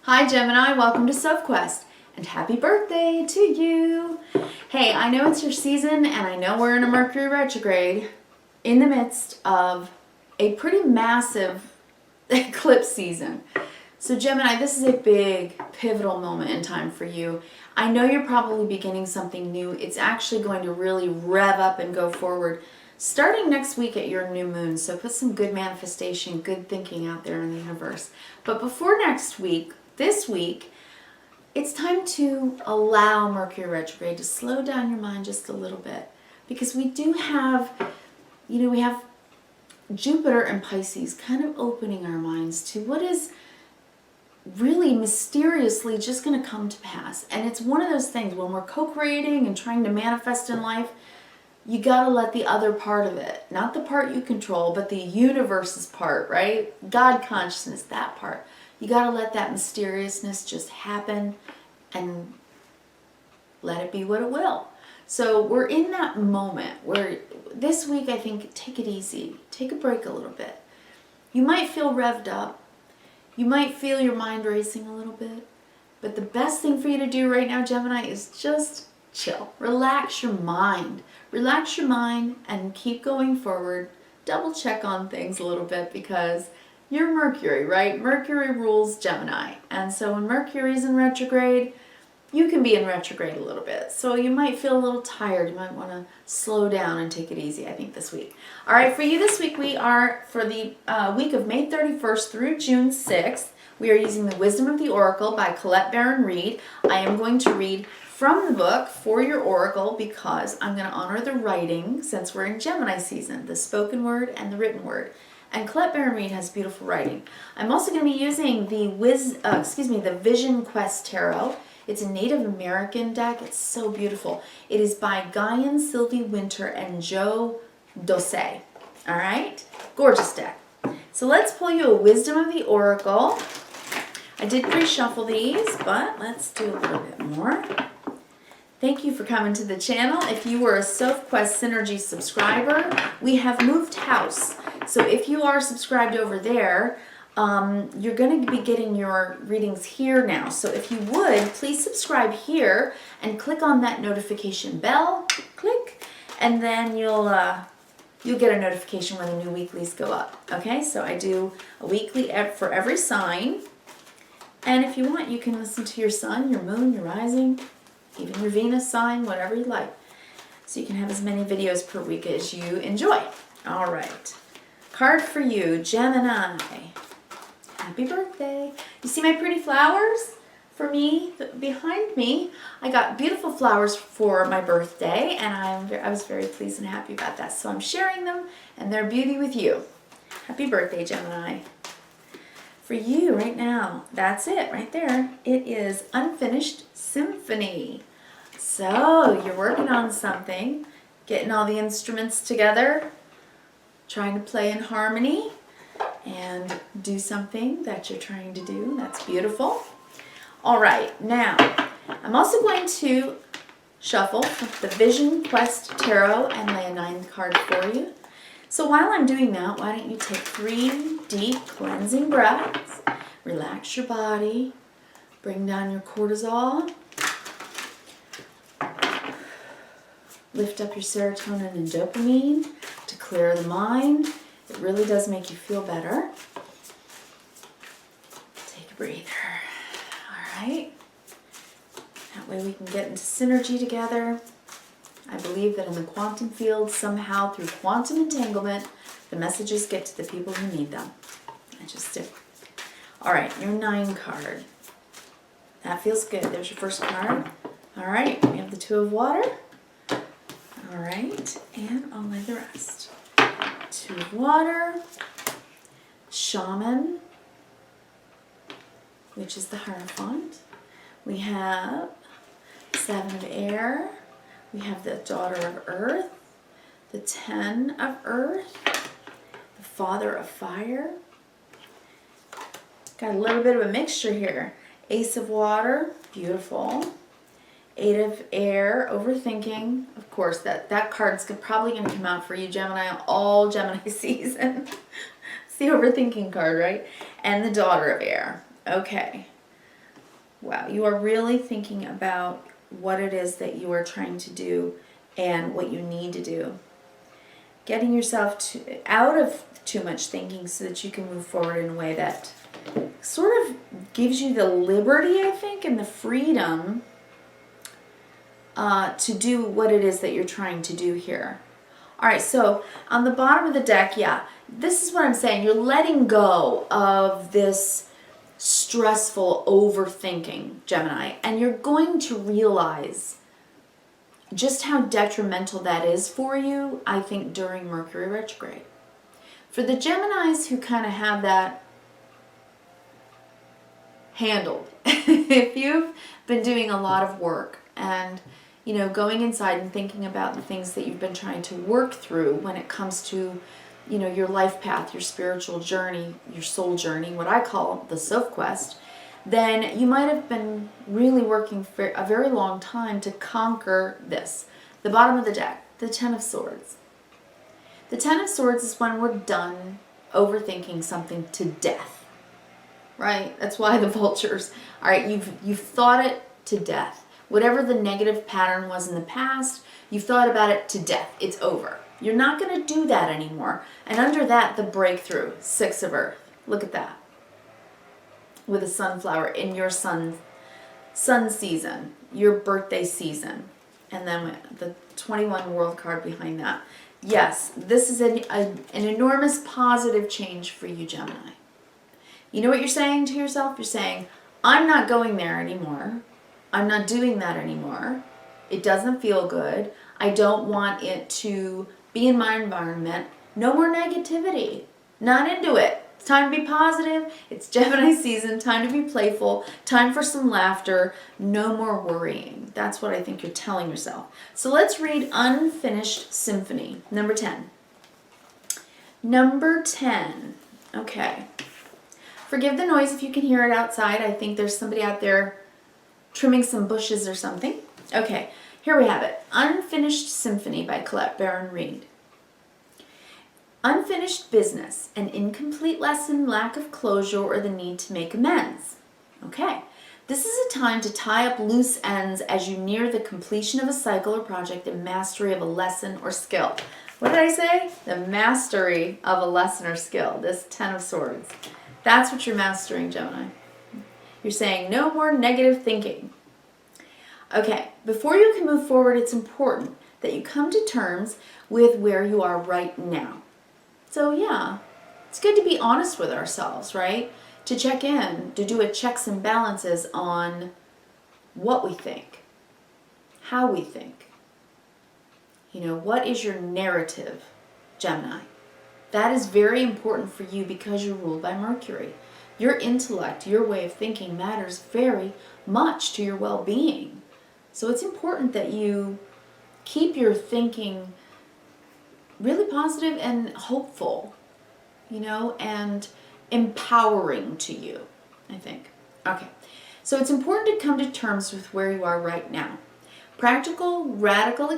Hi Gemini, welcome to Sophquest and happy birthday to you. Hey, I know it's your season and I know we're in a Mercury retrograde in the midst of a pretty massive eclipse season. So Gemini, this is a big pivotal moment in time for you. I know you're probably beginning something new. It's actually going to really rev up and go forward starting next week at your new moon. So put some good manifestation, good thinking out there in the universe. But before next week, this week, it's time to allow Mercury retrograde to slow down your mind just a little bit, because we do have, we have Jupiter and Pisces kind of opening our minds to what is really mysteriously just going to come to pass. And it's one of those things when we're co-creating and trying to manifest in life, you got to let the other part of it, not the part you control, but the universe's part, right? God consciousness, that part. You got to let that mysteriousness just happen and let it be what it will. So we're in that moment where this week, I think, take it easy. Take a break a little bit. You might feel revved up. You might feel your mind racing a little bit. But the best thing for you to do right now, Gemini, is just chill. Relax your mind. Relax your mind and keep going forward. Double check on things a little bit, because you're Mercury, right? Mercury rules Gemini. And so when Mercury's in retrograde, you can be in retrograde a little bit. So you might feel a little tired. You might want to slow down and take it easy, I think, this week. All right, for you this week, we are, for the week of May 31st through June 6th, we are using the Wisdom of the Oracle by Colette Baron Reid. I am going to read from the book for your oracle because I'm going to honor the writing, since we're in Gemini season, the spoken word and the written word. And Colette Baron Reid has beautiful writing. I'm also going to be using the Vision Quest Tarot. It's a Native American deck. It's so beautiful. It is by Guyan, Sylvie Winter, and Joe Dosset. All right? Gorgeous deck. So let's pull you a Wisdom of the Oracle. I did pre-shuffle these, but let's do a little bit more. Thank you for coming to the channel. If you were a Sophquest Synergy subscriber, we have moved house. So if you are subscribed over there, you're going to be getting your readings here now. So if you would, please subscribe here and click on that notification bell. Click, and then you'll get a notification when the new weeklies go up. Okay, so I do a weekly for every sign. And if you want, you can listen to your sun, your moon, your rising, even your Venus sign, whatever you like. So you can have as many videos per week as you enjoy. All right. Card for you, Gemini. Happy birthday. You see my pretty flowers for me behind me? I got beautiful flowers for my birthday, and I was very pleased and happy about that. So I'm sharing them and their beauty with you. Happy birthday, Gemini. For you right now, that's it right there. It is Unfinished Symphony. So you're working on something, getting all the instruments together, trying to play in harmony and do something that you're trying to do. That's beautiful. All right, now I'm also going to shuffle the Vision Quest Tarot and lay a 9th card for you. So while I'm doing that, why don't you take 3 deep cleansing breaths, relax your body, bring down your cortisol, lift up your serotonin and dopamine to clear the mind. It really does make you feel better. Take a breather. All right. That way we can get into synergy together. I believe that in the quantum field, somehow through quantum entanglement, the messages get to the people who need them. I just do. All right, your 9 card. That feels good. There's your first card. All right, we have the 2 of water. All right, and I'll lay the rest. 2 of water, Shaman, which is the Hierophant. We have 7 of air. We have the Daughter of Earth, the 10 of Earth, the Father of Fire. Got a little bit of a mixture here. Ace of Water, beautiful. 8 of Air, Overthinking. Of course, that card's probably going to come out for you, Gemini, all Gemini season. It's the Overthinking card, right? And the Daughter of Air. Okay. Wow, you are really thinking about what it is that you are trying to do and what you need to do. Getting yourself out of too much thinking so that you can move forward in a way that sort of gives you the liberty, I think, and the freedom to do what it is that you're trying to do here. All right, so on the bottom of the deck, yeah, this is what I'm saying. You're letting go of this stressful overthinking, Gemini, and you're going to realize just how detrimental that is for you, I think, during Mercury retrograde. For the Geminis who kind of have that handled, if you've been doing a lot of work and, you know, going inside and thinking about the things that you've been trying to work through when it comes to, you know, your life path, your spiritual journey, your soul journey, what I call the Sophquest, then you might have been really working for a very long time to conquer this. The bottom of the deck, the Ten of Swords. The Ten of Swords is when we're done overthinking something to death, right? That's why the vultures, all right, you've thought it to death. Whatever the negative pattern was in the past, you've thought about it to death. It's over. You're not going to do that anymore. And under that, the breakthrough, Six of Earth. Look at that. With a sunflower in your sun season, your birthday season. And then the 21 world card behind that. Yes, this is an enormous positive change for you, Gemini. You know what you're saying to yourself? You're saying, I'm not going there anymore. I'm not doing that anymore. It doesn't feel good. I don't want it to be in my environment. No more negativity. Not into it. It's time to be positive. It's Gemini season. Time to be playful. Time for some laughter. No more worrying. That's what I think you're telling yourself. So let's read Unfinished Symphony, number 10. Number 10. Okay. Forgive the noise if you can hear it outside. I think there's somebody out there trimming some bushes or something. Okay. Here we have it. Unfinished Symphony by Colette Baron Reid. Unfinished business, an incomplete lesson, lack of closure, or the need to make amends. Okay. This is a time to tie up loose ends as you near the completion of a cycle or project and mastery of a lesson or skill. What did I say? The mastery of a lesson or skill. This Ten of Swords. That's what you're mastering, Gemini. You're saying no more negative thinking. Okay, before you can move forward, it's important that you come to terms with where you are right now. So yeah, it's good to be honest with ourselves, right? To check in, to do a checks and balances on what we think, how we think. You know, what is your narrative, Gemini? That is very important for you because you're ruled by Mercury. Your intellect, your way of thinking matters very much to your well-being. So it's important that you keep your thinking really positive and hopeful, you know, and empowering to you, I think. Okay, so it's important to come to terms with where you are right now. Practice radical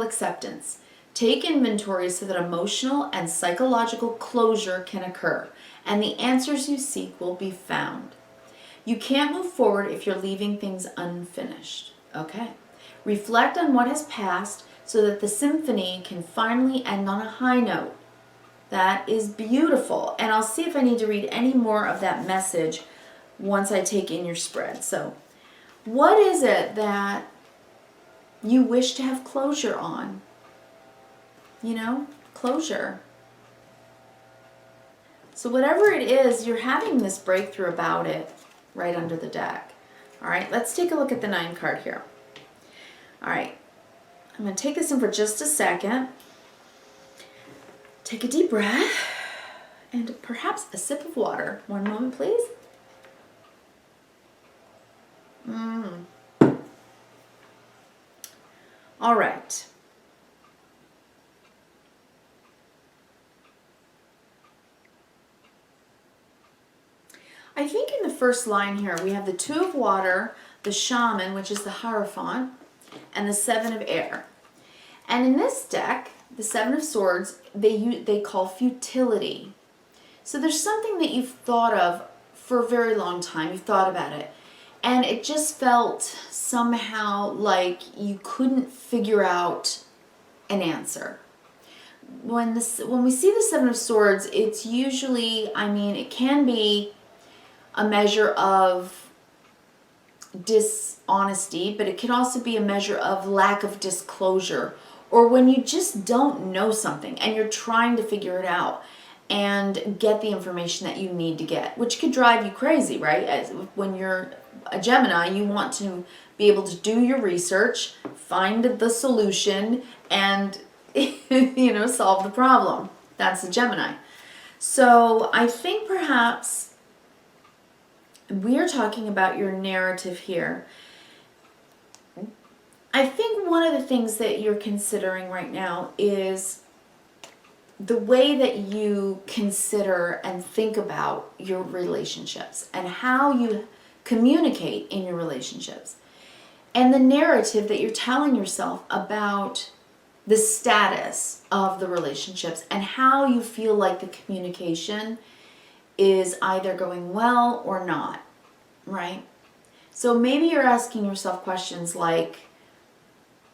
acceptance. Take inventory so that emotional and psychological closure can occur, and the answers you seek will be found. You can't move forward if you're leaving things unfinished. Okay. Reflect on what has passed so that the symphony can finally end on a high note. That is beautiful. And I'll see if I need to read any more of that message once I take in your spread. So, what is it that you wish to have closure on? You know, closure. So whatever it is, you're having this breakthrough about it right under the deck. All right, let's take a look at the 9 card here. All right, I'm going to take this in for just a second. Take a deep breath and perhaps a sip of water. One moment, please. All right. I think in the first line here, we have the 2 of water, the shaman, which is the Hierophant, and the 7 of air. And in this deck, the 7 of swords, they call futility. So there's something that you've thought of for a very long time. You've thought about it. And it just felt somehow like you couldn't figure out an answer. When we see the Seven of Swords, it's usually, I mean, it can be a measure of dishonesty, but it can also be a measure of lack of disclosure, or when you just don't know something and you're trying to figure it out and get the information that you need to get, which could drive you crazy, right? As when you're a Gemini, you want to be able to do your research, find the solution, and you know, solve the problem. That's a Gemini. So I think perhaps we are talking about your narrative here. I think one of the things that you're considering right now is the way that you consider and think about your relationships and how you communicate in your relationships, and the narrative that you're telling yourself about the status of the relationships and how you feel like the communication is either going well or not, right? So maybe you're asking yourself questions like,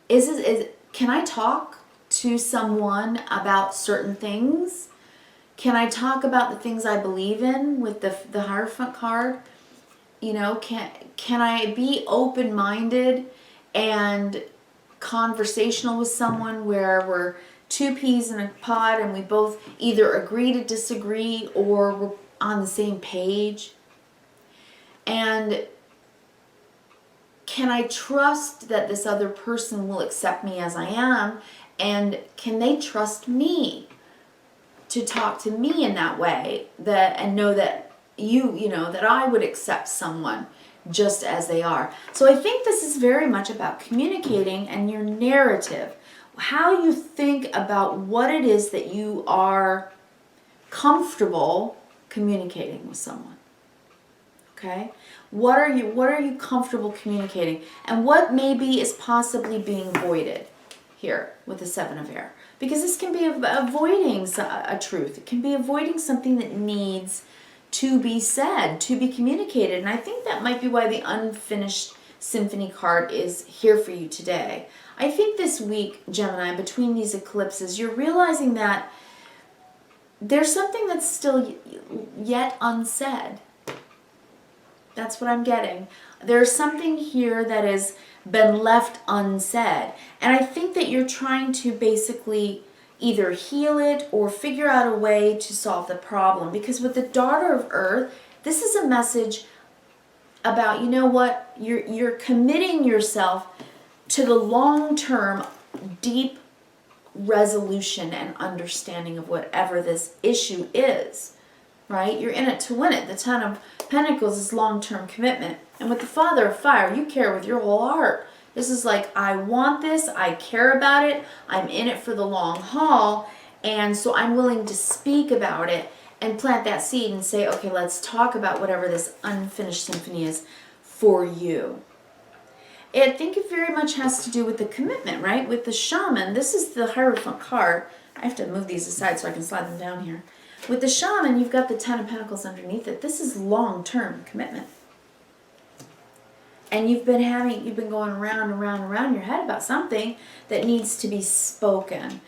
can I talk to someone about certain things? Can I talk about the things I believe in with the Hierophant card? You know, can I be open-minded and conversational with someone where we're two peas in a pod and we both either agree to disagree or we're on the same page? And can I trust that this other person will accept me as I am? And can they trust me to talk to me in that way, that and know that you know, that I would accept someone just as they are? So I think this is very much about communicating and your narrative, how you think about what it is that you are comfortable communicating with someone. Okay? What are you comfortable communicating? And what maybe is possibly being voided here with the Seven of Air? Because this can be avoiding a truth. It can be avoiding something that needs to be said, to be communicated. And I think that might be why the Unfinished Symphony card is here for you today. I think this week, Gemini, between these eclipses, you're realizing that there's something that's still yet unsaid. That's what I'm getting. There's something here that has been left unsaid. And I think that you're trying to basically either heal it or figure out a way to solve the problem. Because with the Daughter of Earth, this is a message about, you know what, you're committing yourself to the long-term, deep resolution and understanding of whatever this issue is, right? You're in it to win it. The Ten of Pentacles is long-term commitment. And with the Father of Fire, you care with your whole heart. This is like, I want this, I care about it, I'm in it for the long haul, and so I'm willing to speak about it and plant that seed and say, okay, let's talk about whatever this unfinished symphony is for you. I think it very much has to do with the commitment, right? With the Shaman, this is the Hierophant card. I have to move these aside so I can slide them down here. With the Shaman, you've got the Ten of Pentacles underneath it. This is long-term commitment. And you've been going around and around and around your head about something that needs to be spoken.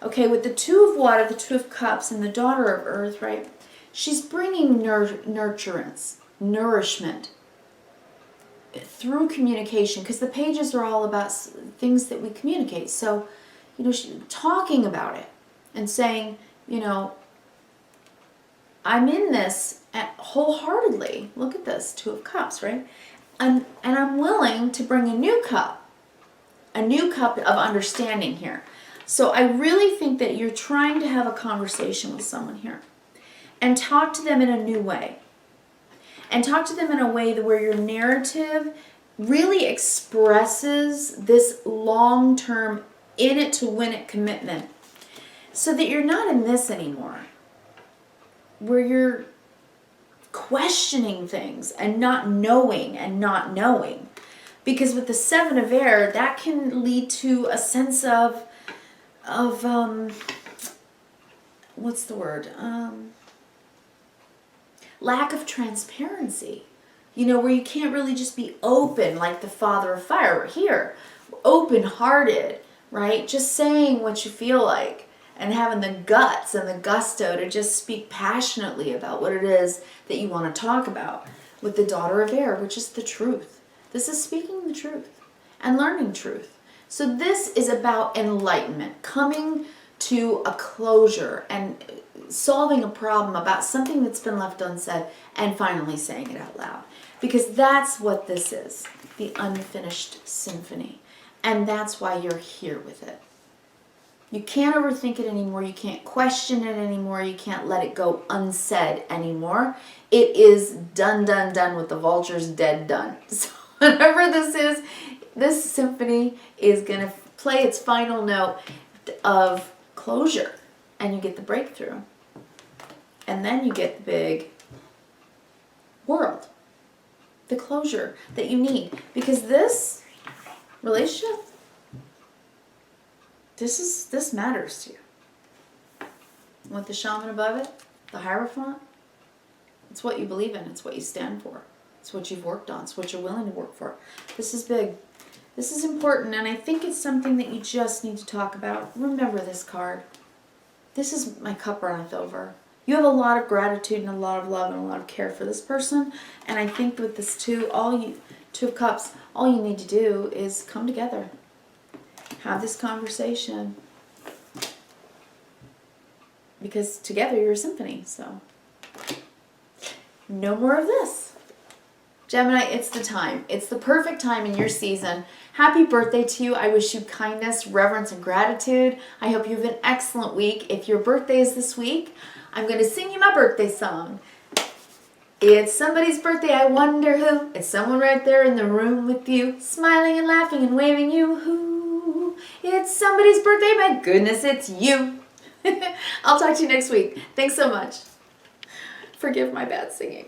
Okay, with the Two of Water, the Two of Cups, and the Daughter of Earth, right? She's bringing nurturance, nourishment through communication, because the pages are all about things that we communicate. So, you know, talking about it and saying, you know, I'm in this wholeheartedly. Look at this, Two of Cups, right? And I'm willing to bring a new cup of understanding here. So I really think that you're trying to have a conversation with someone here and talk to them in a new way. And talk to them in a way where your narrative really expresses this long-term in it to win it commitment, so that you're not in this anymore, where you're questioning things and not knowing. Because with the Seven of Air, that can lead to a sense of what's the word? lack of transparency. You know, where you can't really just be open like the Father of Fire. Here, open-hearted, right? Just saying what you feel like and having the guts and the gusto to just speak passionately about what it is that you want to talk about. With the Daughter of Air, which is the truth. This is speaking the truth and learning truth. So this is about enlightenment, coming to a closure and solving a problem about something that's been left unsaid and finally saying it out loud. Because that's what this is, the unfinished symphony. And that's why you're here with it. You can't overthink it anymore. You can't question it anymore. You can't let it go unsaid anymore. It is done, done, done with the vultures dead, done. So whatever this is, this symphony is going to play its final note of closure. And you get the breakthrough. And then you get the big world. The closure that you need. Because this relationship, this matters to you. With the shaman above it, the Hierophant, it's what you believe in. It's what you stand for. It's what you've worked on. It's what you're willing to work for. This is big. This is important, and I think it's something that you just need to talk about. Remember this card. This is my cup runneth over. You have a lot of gratitude and a lot of love and a lot of care for this person, and I think with this Two of Cups, all you need to do is come together. Have this conversation. Because together you're a symphony, so no more of this. Gemini, it's the time. It's the perfect time in your season. Happy birthday to you. I wish you kindness, reverence, and gratitude. I hope you have an excellent week. If your birthday is this week, I'm going to sing you my birthday song. It's somebody's birthday, I wonder who. It's someone right there in the room with you, smiling and laughing and waving you. Who? It's somebody's birthday, my goodness, it's you. I'll talk to you next week. Thanks so much. Forgive my bad singing.